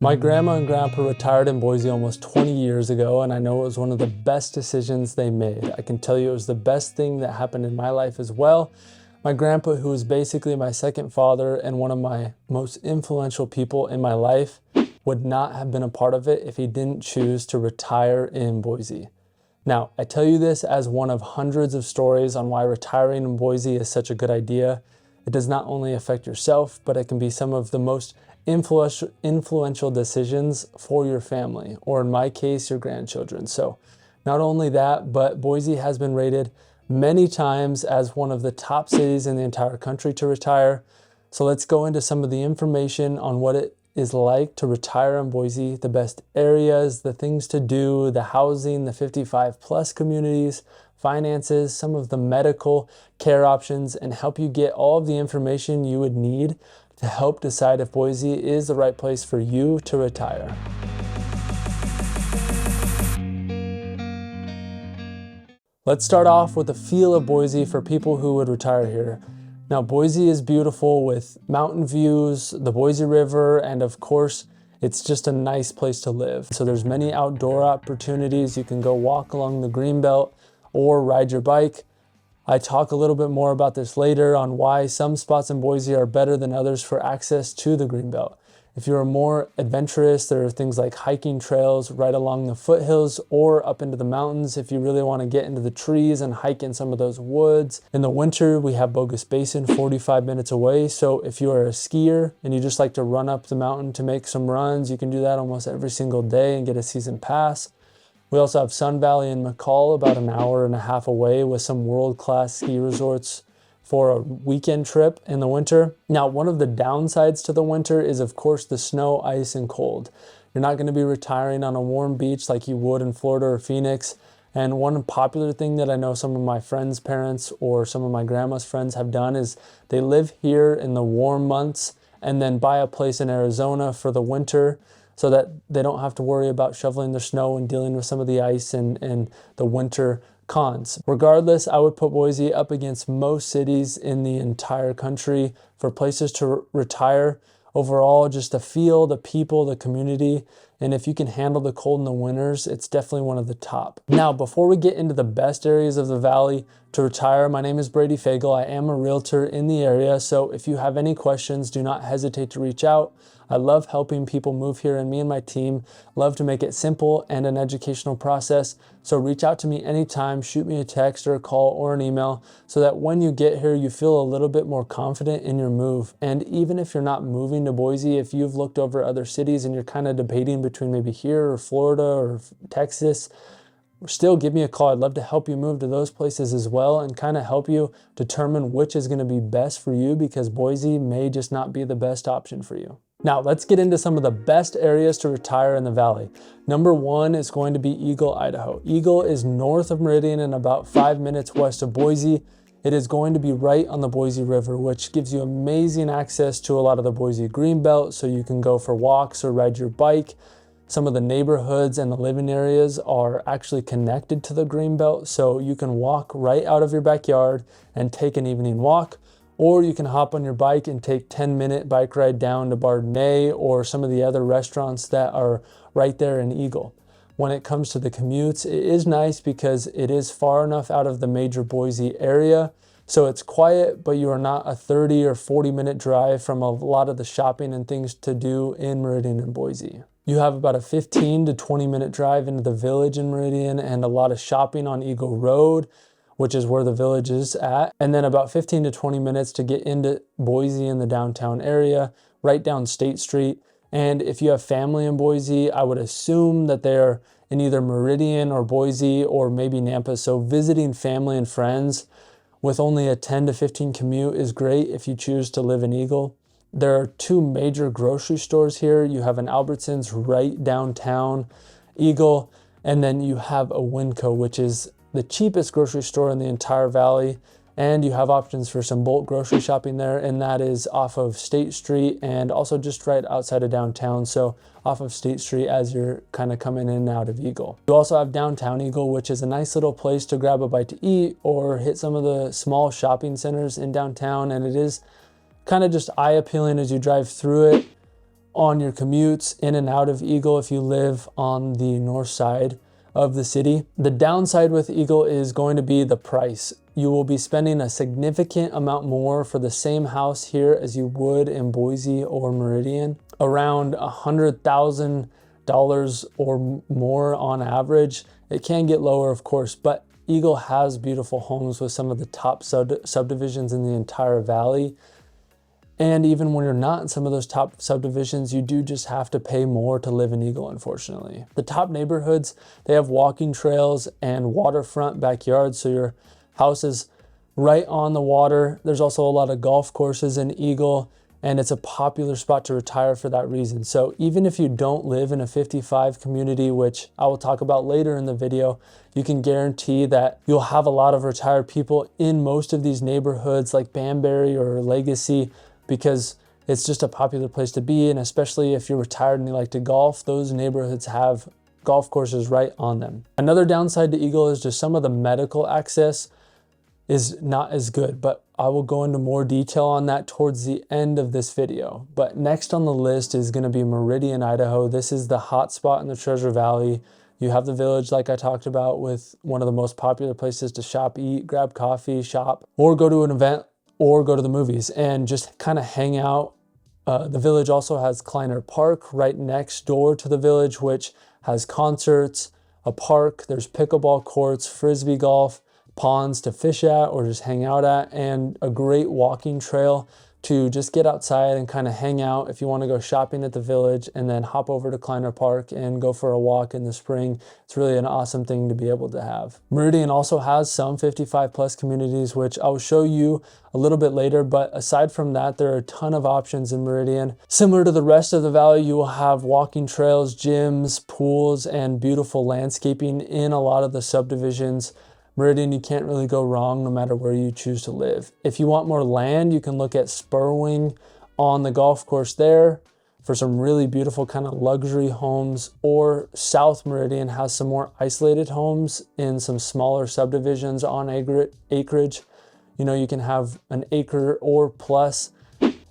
My grandma and grandpa retired in Boise almost 20 years ago, and I know it was one of the best decisions they made. I can tell you it was the best thing that happened in my life as well. My grandpa, who was basically my second father and one of my most influential people in my life, would not have been a part of it if he didn't choose to retire in Boise. Now, I tell you this as one of hundreds of stories on why retiring in Boise is such a good idea. It does not only affect yourself, but it can be some of the most influential decisions for your family, or in my case, your grandchildren. So not only that, but Boise has been rated many times as one of the top cities in the entire country to retire. So let's go into some of the information on what it is like to retire in Boise, the best areas, the things to do, the housing, the 55 plus communities, finances, some of the medical care options, and help you get all of the information you would need to help decide if Boise is the right place for you to retire. Let's start off with the feel of Boise for people who would retire here. Now, Boise is beautiful with mountain views, the Boise River, and of course, it's just a nice place to live. So there's many outdoor opportunities. You can go walk along the greenbelt or ride your bike. I talk a little bit more about this later on why some spots in Boise are better than others for access to the greenbelt. If you're more adventurous, there are things like hiking trails right along the foothills or up into the mountains if you really want to get into the trees and hike in some of those woods. In the winter, we have Bogus Basin 45 minutes away. So if you are a skier and you just like to run up the mountain to make some runs, you can do that almost every single day and get a season pass. We also have Sun Valley and McCall about an hour and a half away with some world-class ski resorts for a weekend trip in the winter. Now, one of the downsides to the winter is, of course, the snow, ice, and cold. You're not going to be retiring on a warm beach like you would in Florida or Phoenix. And one popular thing that I know some of my friends' parents or some of my grandma's friends have done is they live here in the warm months and then buy a place in Arizona for the winter, so that they don't have to worry about shoveling their snow and dealing with some of the ice and the winter cons. Regardless, I would put Boise up against most cities in the entire country for places to retire. Overall, just the feel, the people, the community, and if you can handle the cold in the winters, it's definitely one of the top. Now, before we get into the best areas of the valley to retire, my name is Brady Fagel. I am a realtor in the area, so if you have any questions, do not hesitate to reach out. I love helping people move here, and me and my team love to make it simple and an educational process. So reach out to me anytime, shoot me a text or a call or an email so that when you get here, you feel a little bit more confident in your move. And even if you're not moving to Boise, if you've looked over other cities and you're kind of debating between maybe here or Florida or Texas, still give me a call. I'd love to help you move to those places as well and kind of help you determine which is going to be best for you, because Boise may just not be the best option for you. Now, let's get into some of the best areas to retire in the valley. Number one is going to be Eagle, Idaho. Eagle is north of Meridian and about 5 minutes west of Boise. It is going to be right on the Boise River, which gives you amazing access to a lot of the Boise Greenbelt, so you can go for walks or ride your bike. Some of the neighborhoods and the living areas are actually connected to the Greenbelt, so you can walk right out of your backyard and take an evening walk. Or you can hop on your bike and take 10-minute bike ride down to Bardonnais or some of the other restaurants that are right there in Eagle. When it comes to the commutes, it is nice because it is far enough out of the major Boise area. So it's quiet, but you are not a 30 or 40-minute drive from a lot of the shopping and things to do in Meridian and Boise. You have about a 15 to 20-minute drive into the village in Meridian and a lot of shopping on Eagle Road, which is where the village is at, and then about 15 to 20 minutes to get into Boise in the downtown area, right down State Street. And if you have family in Boise, I would assume that they're in either Meridian or Boise or maybe Nampa. So visiting family and friends with only a 10 to 15 commute is great if you choose to live in Eagle. There are two major grocery stores here. You have an Albertsons right downtown Eagle, and then you have a Winco, which is the cheapest grocery store in the entire valley, and you have options for some bulk grocery shopping there, and that is off of State Street and also just right outside of downtown, so off of State Street as you're kind of coming in and out of Eagle. You also have downtown Eagle, which is a nice little place to grab a bite to eat or hit some of the small shopping centers in downtown, and it is kind of just eye-appealing as you drive through it. on your commutes in and out of Eagle if you live on the north side of the city. The downside with Eagle is going to be the price. You will be spending a significant amount more for the same house here as you would in Boise or Meridian, around $100,000 or more on average. It can get lower, of course, but Eagle has beautiful homes with some of the top subdivisions in the entire valley. And even when you're not in some of those top subdivisions, you do just have to pay more to live in Eagle, unfortunately. The top neighborhoods, they have walking trails and waterfront backyards, so your house is right on the water. There's also a lot of golf courses in Eagle, and it's a popular spot to retire for that reason. So even if you don't live in a 55 community, which I will talk about later in the video, you can guarantee that you'll have a lot of retired people in most of these neighborhoods like Banbury or Legacy, because it's just a popular place to be. And especially if you're retired and you like to golf, those neighborhoods have golf courses right on them. Another downside to Eagle is just some of the medical access is not as good, but I will go into more detail on that towards the end of this video. But next on the list is going to be Meridian, Idaho. This is the hot spot in the Treasure Valley. You have the village, like I talked about, with one of the most popular places to shop, eat, grab coffee, shop, or go to an event, or go to the movies and just kind of hang out. The village also has Kleiner Park right next door to the village, which has concerts, a park, there's pickleball courts, frisbee golf, ponds to fish at or just hang out at, and a great walking trail to just get outside and kind of hang out if you want to go shopping at the village and then hop over to Kleiner Park and go for a walk in the spring. It's really an awesome thing to be able to have. Meridian also has some 55 plus communities, which I'll show you a little bit later, but aside from that, there are a ton of options in Meridian. Similar to the rest of the valley, you will have walking trails, gyms, pools, and beautiful landscaping in a lot of the subdivisions. Meridian, you can't really go wrong no matter where you choose to live. If you want more land, you can look at Spurwing on the golf course there for some really beautiful kind of luxury homes, or South Meridian has some more isolated homes in some smaller subdivisions on acreage. You know, you can have an acre or plus,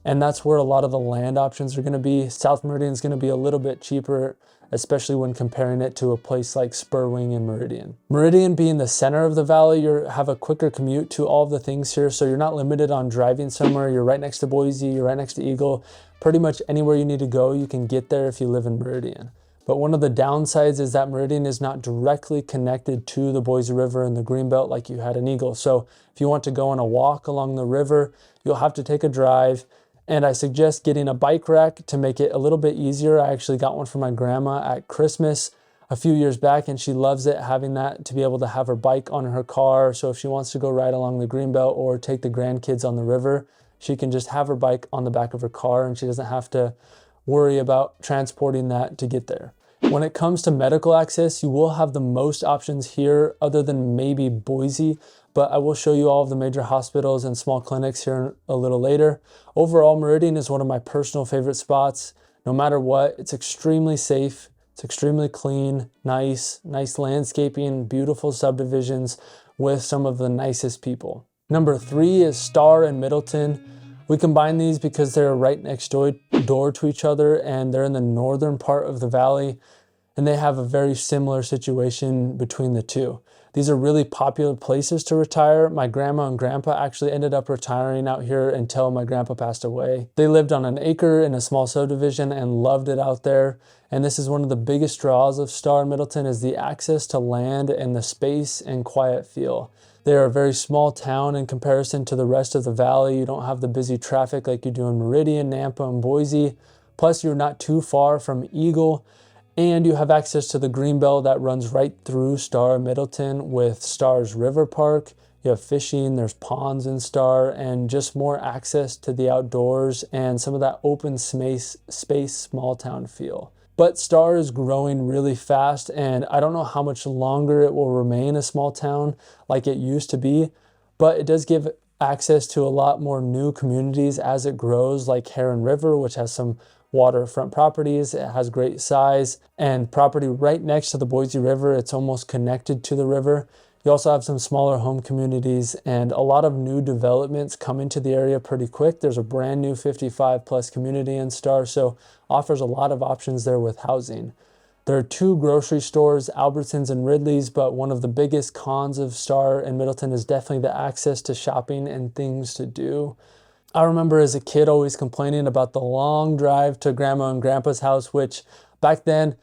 and that's where a lot of the land options are going to be. South Meridian is going to be a little bit cheaper, especially when comparing it to a place like Spurwing and Meridian. Meridian being the center of the valley, you have a quicker commute to all of the things here, so you're not limited on driving somewhere. You're right next to Boise, you're right next to Eagle. Pretty much anywhere you need to go, you can get there if you live in Meridian. But one of the downsides is that Meridian is not directly connected to the Boise River and the Greenbelt like you had in Eagle. So if you want to go on a walk along the river, you'll have to take a drive. And I suggest getting a bike rack to make it a little bit easier. I actually got one for my grandma at Christmas a few years back, and she loves it, having that to be able to have her bike on her car. So if she wants to go ride along the Greenbelt or take the grandkids on the river, she can just have her bike on the back of her car and she doesn't have to worry about transporting that to get there. When it comes to medical access, you will have the most options here other than maybe Boise, but I will show you all of the major hospitals and small clinics here a little later. Overall, Meridian is one of my personal favorite spots. No matter what, it's extremely safe, it's extremely clean, nice landscaping, beautiful subdivisions with some of the nicest people. Number 3 is Star and Middleton. We combine these because they're right next door to each other, and they're in the northern part of the valley, and they have a very similar situation between the two. These are really popular places to retire. My grandma and grandpa actually ended up retiring out here until my grandpa passed away. They lived on an acre in a small subdivision and loved it out there. And this is one of the biggest draws of Star and Middleton, is the access to land and the space and quiet feel. They are a very small town in comparison to the rest of the valley. You don't have the busy traffic like you do in Meridian, Nampa, and Boise. Plus, you're not too far from Eagle, and you have access to the Greenbelt that runs right through Star and Middleton with Star's River Park. You have fishing, there's ponds in Star, and just more access to the outdoors and some of that open space small town feel. But Star is growing really fast, and I don't know how much longer it will remain a small town like it used to be, but it does give access to a lot more new communities as it grows, like Heron River, which has some waterfront properties. It has great size and property right next to the Boise River. It's almost connected to the river. You also have some smaller home communities and a lot of new developments coming to the area pretty quick. There's a brand new 55 plus community in Star, so offers a lot of options there with housing. There are 2 grocery stores, Albertsons and Ridley's, but one of the biggest cons of Star and Middleton is definitely the access to shopping and things to do. I remember as a kid always complaining about the long drive to grandma and grandpa's house, which back then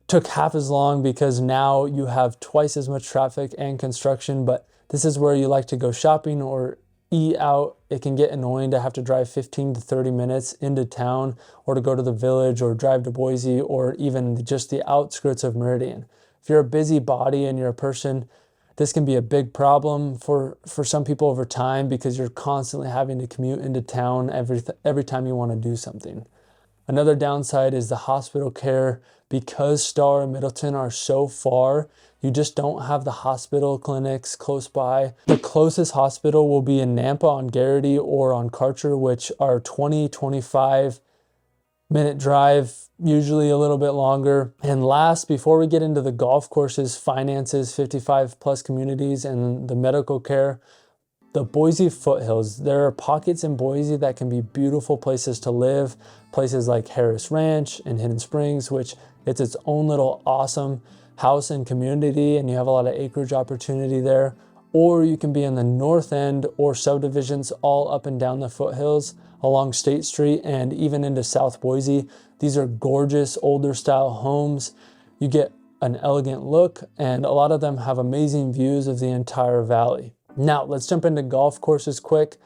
took half as long because now you have twice as much traffic and construction. But this is where you like to go shopping or eat out. It can get annoying to have to drive 15 to 30 minutes into town or to go to the village or drive to Boise or even just the outskirts of Meridian. If you're a busybody and you're a person, this can be a big problem for some people over time because you're constantly having to commute into town every time you want to do something. Another downside is the hospital care. Because Star and Middleton are so far, you just don't have the hospital clinics close by. The closest hospital will be in Nampa on Garrity or on Karcher, which are 20-25-minute drive, usually a little bit longer. And last, before we get into the golf courses, finances, 55 plus communities, and the medical care, the Boise foothills. There are pockets in Boise that can be beautiful places to live. Places like Harris Ranch and Hidden Springs, which it's its own little awesome house and community, and you have a lot of acreage opportunity there. Or you can be in the north end or subdivisions all up and down the foothills along State Street and even into South Boise. These are gorgeous older style homes. You get an elegant look, and a lot of them have amazing views of the entire valley. Now, let's jump into golf courses quick.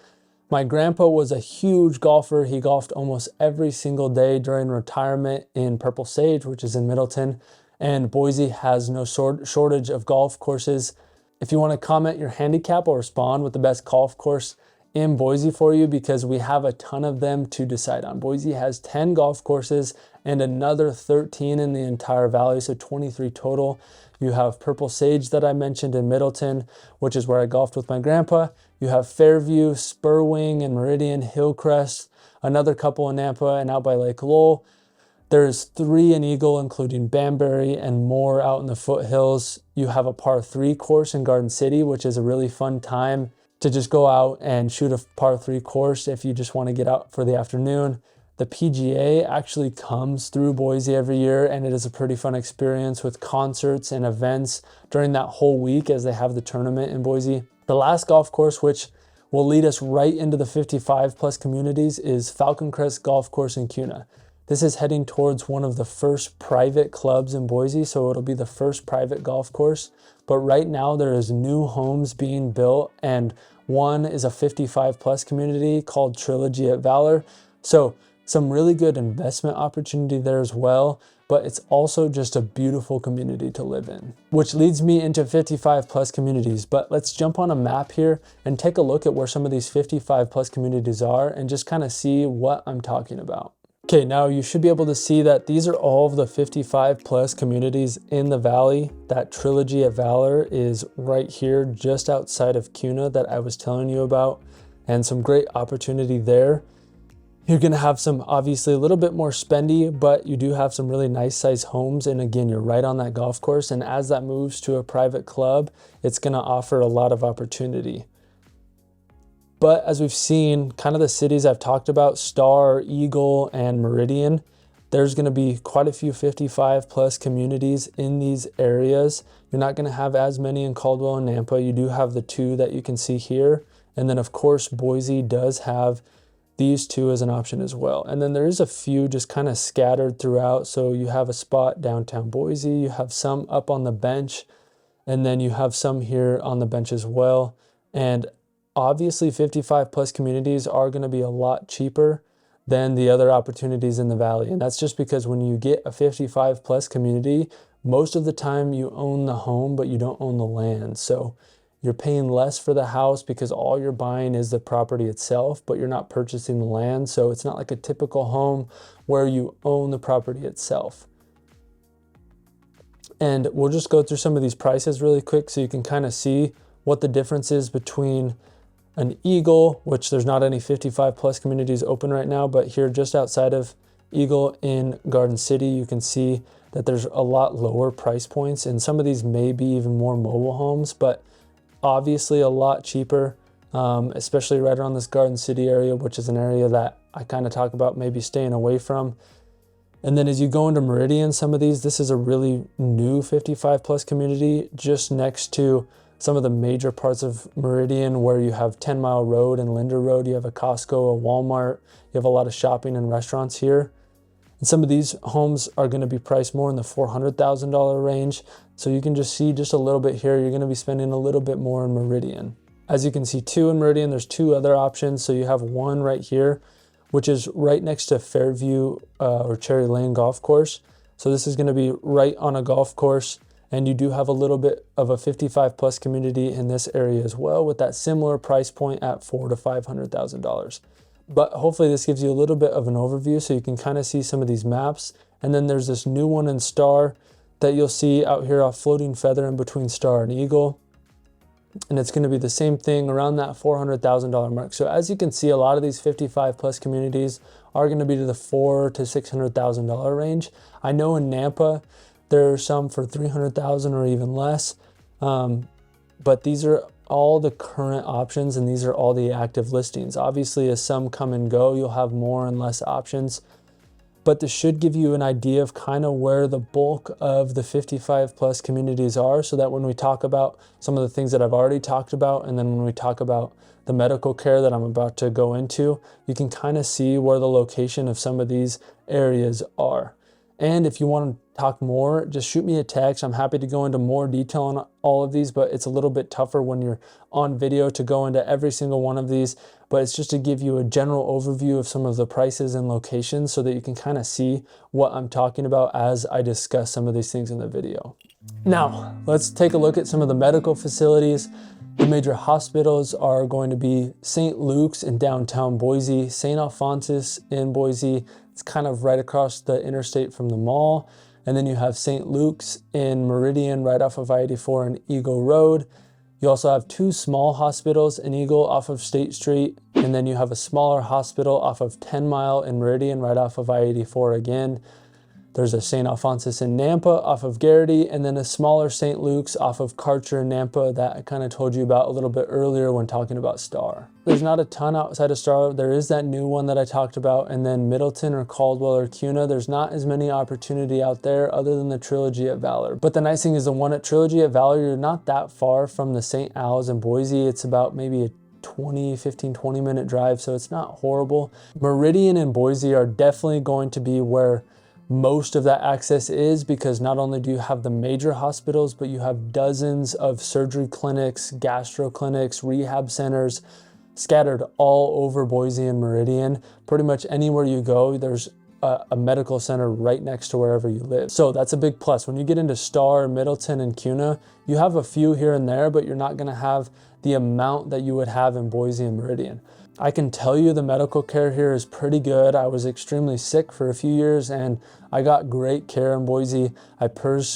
My grandpa was a huge golfer. He golfed almost every single day during retirement in Purple Sage, which is in Middleton, and Boise has no shortage of golf courses. If you want to comment your handicap, or respond with the best golf course in Boise for you, because we have a ton of them to decide on. Boise has 10 golf courses and another 13 in the entire valley, so 23 total. You have Purple Sage that I mentioned in Middleton, which is where I golfed with my grandpa. You have Fairview, Spurwing, and Meridian, Hillcrest, another couple in Nampa and out by Lake Lowell. There's 3 in Eagle, including Banbury and more out in the foothills. You have a par 3 course in Garden City, which is a really fun time to just go out and shoot a par 3 course if you just want to get out for the afternoon. The PGA actually comes through Boise every year, and it is a pretty fun experience with concerts and events during that whole week as they have the tournament in Boise. The last golf course, which will lead us right into the 55 plus communities, is Falcon Crest Golf Course in Kuna. This is heading towards one of the first private clubs in Boise, so it'll be the first private golf course. But right now there is new homes being built, and one is a 55 plus community called Trilogy at Valor. So some really good investment opportunity there as well, but it's also just a beautiful community to live in. Which leads me into 55 plus communities, but let's jump on a map here and take a look at where some of these 55 plus communities are and just kind of see what I'm talking about. Okay, now you should be able to see that these are all of the 55 plus communities in the valley. That Trilogy at Valor is right here just outside of Kuna that I was telling you about, and some great opportunity there. You're gonna have some, obviously a little bit more spendy, but you do have some really nice size homes. And again, you're right on that golf course. And as that moves to a private club, it's gonna offer a lot of opportunity. But as we've seen, kind of the cities I've talked about, Star, Eagle, and Meridian, there's gonna be quite a few 55 plus communities in these areas. You're not gonna have as many in Caldwell and Nampa. You do have the 2 that you can see here. And then of course, Boise does have these 2 as an option as well. And then there is a few just kind of scattered throughout. So you have a spot downtown Boise, you have some up on the bench, and then you have some here on the bench as well. And obviously 55 plus communities are going to be a lot cheaper than the other opportunities in the valley. And that's just because when you get a 55 plus community, most of the time you own the home, but you don't own the land. So you're paying less for the house because all you're buying is the property itself, but you're not purchasing the land. So it's not like a typical home where you own the property itself. And we'll just go through some of these prices really quick so you can kind of see what the difference is between an Eagle, which there's not any 55 plus communities open right now, but here just outside of Eagle in Garden City, you can see that there's a lot lower price points, and some of these may be even more mobile homes, but obviously a lot cheaper, especially right around this Garden City area, which is an area that I kind of talk about maybe staying away from. And then as you go into Meridian, some of these, this is a really new 55 plus community just next to some of the major parts of Meridian where you have 10 Mile Road and Linder Road. You have a Costco, a Walmart. You have a lot of shopping and restaurants here. And some of these homes are going to be priced more in the $400,000 range. So you can just see just a little bit here. You're going to be spending a little bit more in Meridian. As you can see too in Meridian, there's two other options. So you have one right here, which is right next to Fairview or Cherry Lane Golf Course. So this is going to be right on a golf course. And you do have a little bit of a 55 plus community in this area as well, with that similar price point at $400,000 to $500,000. But hopefully this gives you a little bit of an overview so you can kind of see some of these maps. And then there's this new one in Star that you'll see out here off Floating Feather in between Star and Eagle. And it's going to be the same thing around that $400,000 mark. So as you can see, a lot of these 55 plus communities are going to be to the $400,000 to $600,000 range. I know in Nampa, there are some for $300,000 or even less. But these are all the current options and these are all the active listings. Obviously, as some come and go, you'll have more and less options. But this should give you an idea of kind of where the bulk of the 55 plus communities are, so that when we talk about some of the things that I've already talked about, and then when we talk about the medical care that I'm about to go into, you can kind of see where the location of some of these areas are. And if you want to talk more, just shoot me a text. I'm happy to go into more detail on all of these, but it's a little bit tougher when you're on video to go into every single one of these. But it's just to give you a general overview of some of the prices and locations so that you can kind of see what I'm talking about as I discuss some of these things in the video. Now, let's take a look at some of the medical facilities. The major hospitals are going to be St. Luke's in downtown Boise, St. Alphonsus in Boise. It's kind of right across the interstate from the mall. And then you have St. Luke's in Meridian right off of I-84 and Eagle Road. You also have two small hospitals in Eagle off of State Street. And then you have a smaller hospital off of 10 Mile in Meridian right off of I-84 again. There's a St. Alphonsus in Nampa off of Garrity, and then a smaller St. Luke's off of Karcher and Nampa that I kind of told you about a little bit earlier when talking about Star. There's not a ton outside of Star. There is that new one that I talked about, and then Middleton or Caldwell or Cuna. There's not as many opportunity out there other than the Trilogy at Valor. But the nice thing is the one at Trilogy at Valor, you're not that far from the St. Al's in Boise. It's about maybe a 20 minute drive, so it's not horrible. Meridian and Boise are definitely going to be where most of that access is, because not only do you have the major hospitals, but you have dozens of surgery clinics, gastro clinics, rehab centers scattered all over Boise and Meridian. Pretty much anywhere you go, there's a medical center right next to wherever you live. So that's a big plus. When you get into Star, Middleton, and Cuna, you have a few here and there, but you're not gonna have the amount that you would have in Boise and Meridian. I can tell you the medical care here is pretty good. I was extremely sick for a few years and I got great care in Boise.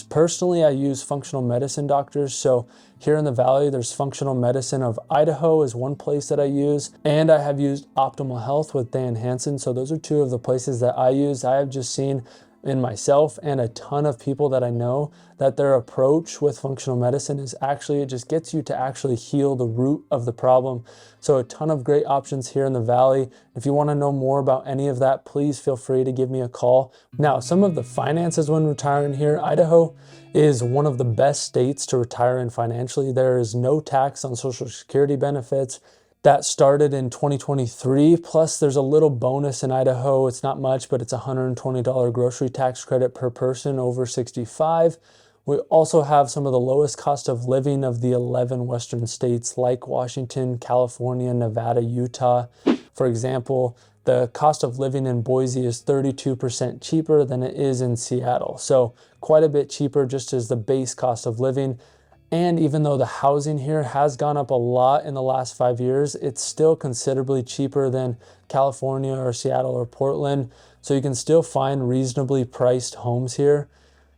Personally, I use functional medicine doctors. So here in the Valley, there's Functional Medicine of Idaho is one place that I use. And I have used Optimal Health with Dan Hansen. So those are two of the places that I use. I have just seen in myself and a ton of people that I know that their approach with functional medicine is actually, it just gets you to actually heal the root of the problem. So a ton of great options here in the Valley. If you want to know more about any of that, please feel free to give me a call. Now, some of the finances when retiring here, Idaho is one of the best states to retire in financially. There is no tax on Social Security benefits. That started in 2023, plus there's a little bonus in Idaho. It's not much, but it's a $120 grocery tax credit per person over 65. We also have some of the lowest cost of living of the 11 western states like Washington, California, Nevada, Utah. For example, the cost of living in Boise is 32% cheaper than it is in Seattle. So quite a bit cheaper just as the base cost of living. And even though the housing here has gone up a lot in the last 5 years, it's still considerably cheaper than California or Seattle or Portland. So you can still find reasonably priced homes here.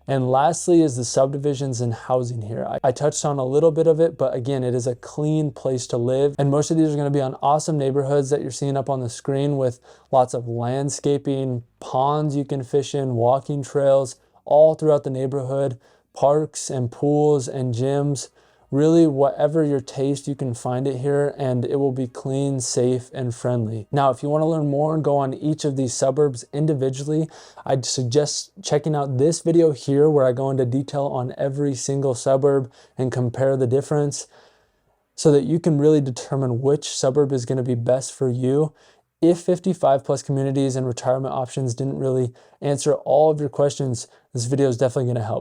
And lastly is the subdivisions and housing here. I touched on a little bit of it, but again, it is a clean place to live. And most of these are going to be on awesome neighborhoods that you're seeing up on the screen with lots of landscaping, ponds you can fish in, walking trails all throughout the neighborhood, parks and pools and gyms, Really, whatever your taste, you can find it here, and it will be clean, safe, and friendly. Now, if you want to learn more and go on each of these suburbs individually, I'd suggest checking out this video here where I go into detail on every single suburb and compare the difference so that you can really determine which suburb is going to be best for you. If 55 plus communities and retirement options didn't really answer all of your questions, this video is definitely going to help.